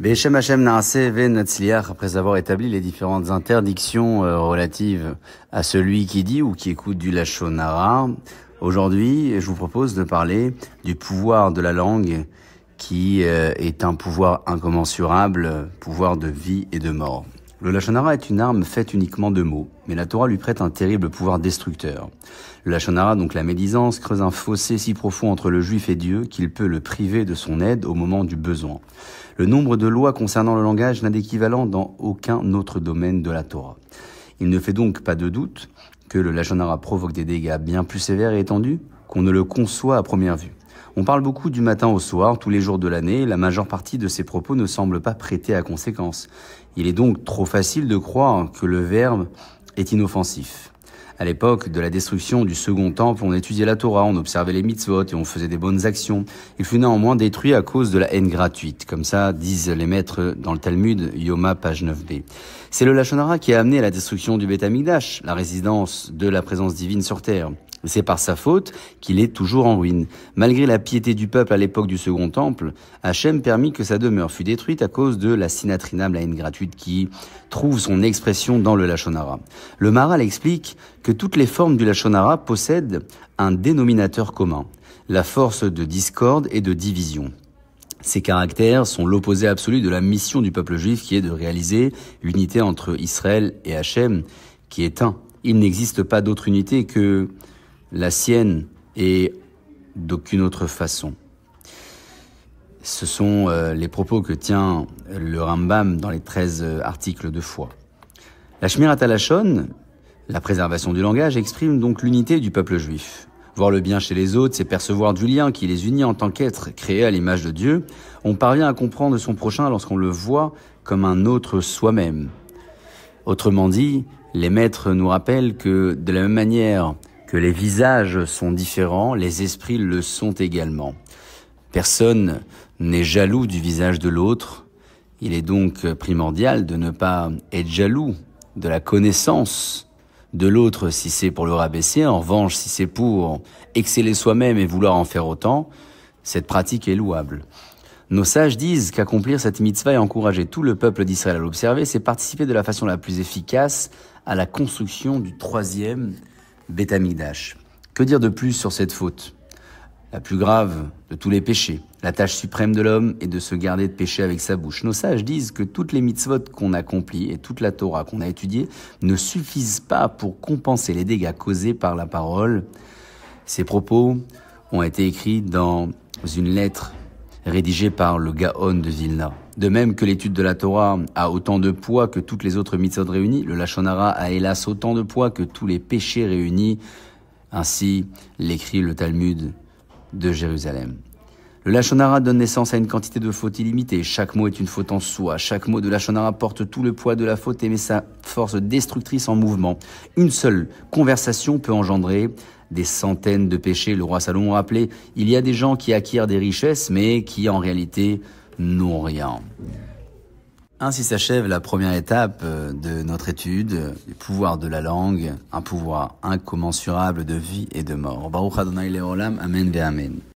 Beshem Hashem Naaseh Ve Natzliach, après avoir établi les différentes interdictions relatives à celui qui dit ou qui écoute du Lashon Hara, aujourd'hui, je vous propose de parler du pouvoir de la langue qui est un pouvoir incommensurable, pouvoir de vie et de mort. Le Lashon Hara est une arme faite uniquement de mots, mais la Torah lui prête un terrible pouvoir destructeur. Le Lashon Hara, donc la médisance, creuse un fossé si profond entre le juif et Dieu qu'il peut le priver de son aide au moment du besoin. Le nombre de lois concernant le langage n'a d'équivalent dans aucun autre domaine de la Torah. Il ne fait donc pas de doute que le Lashon Hara provoque des dégâts bien plus sévères et étendus qu'on ne le conçoit à première vue. On parle beaucoup du matin au soir, tous les jours de l'année, la majeure partie de ces propos ne semble pas prêter à conséquence. Il est donc trop facile de croire que le verbe est inoffensif. À l'époque de la destruction du second temple, on étudiait la Torah, on observait les mitzvot et on faisait des bonnes actions. Il fut néanmoins détruit à cause de la haine gratuite. Comme ça disent les maîtres dans le Talmud, Yoma, page 9b. C'est le Lashon Hara qui a amené à la destruction du Beth Amikdash, la résidence de la présence divine sur terre. C'est par sa faute qu'il est toujours en ruine. Malgré la piété du peuple à l'époque du second temple, Hachem permit que sa demeure fût détruite à cause de la sinatrinam, la haine gratuite qui trouve son expression dans le Lashon Hara. Le Maharal explique que toutes les formes du Lashon Hara possèdent un dénominateur commun, la force de discorde et de division. Ces caractères sont l'opposé absolu de la mission du peuple juif qui est de réaliser l'unité entre Israël et Hachem qui est un. Il n'existe pas d'autre unité que la sienne et d'aucune autre façon. Ce sont les propos que tient le Rambam dans les 13 articles de foi. La Shmirat HaLashon, la préservation du langage, exprime donc l'unité du peuple juif. Voir le bien chez les autres, c'est percevoir du lien qui les unit en tant qu'être créé à l'image de Dieu. On parvient à comprendre son prochain lorsqu'on le voit comme un autre soi-même. Autrement dit, les maîtres nous rappellent que de la même manière que les visages sont différents, les esprits le sont également. Personne n'est jaloux du visage de l'autre. Il est donc primordial de ne pas être jaloux de la connaissance de l'autre si c'est pour le rabaisser. En revanche, si c'est pour exceller soi-même et vouloir en faire autant, cette pratique est louable. Nos sages disent qu'accomplir cette mitzvah et encourager tout le peuple d'Israël à l'observer, c'est participer de la façon la plus efficace à la construction du troisième Beth Amikdash. Que dire de plus sur cette faute? La plus grave de tous les péchés. La tâche suprême de l'homme est de se garder de pécher avec sa bouche. Nos sages disent que toutes les mitzvot qu'on accomplit et toute la Torah qu'on a étudiée ne suffisent pas pour compenser les dégâts causés par la parole. Ces propos ont été écrits dans une lettre rédigée par le Gaon de Vilna. De même que l'étude de la Torah a autant de poids que toutes les autres mitzvot réunies, le Lashon Hara a hélas autant de poids que tous les péchés réunis. Ainsi l'écrit le Talmud de Jérusalem. Le Lashon Hara donne naissance à une quantité de fautes illimitée. Chaque mot est une faute en soi. Chaque mot de Lashon Hara porte tout le poids de la faute et met sa force destructrice en mouvement. Une seule conversation peut engendrer des centaines de péchés. Le roi Salomon rappelait, il y a des gens qui acquièrent des richesses, mais qui en réalité n'ont rien. Ainsi s'achève la première étape de notre étude du pouvoir de la langue, un pouvoir incommensurable de vie et de mort. Baruch Adonai Leolam, Amen ve Amen.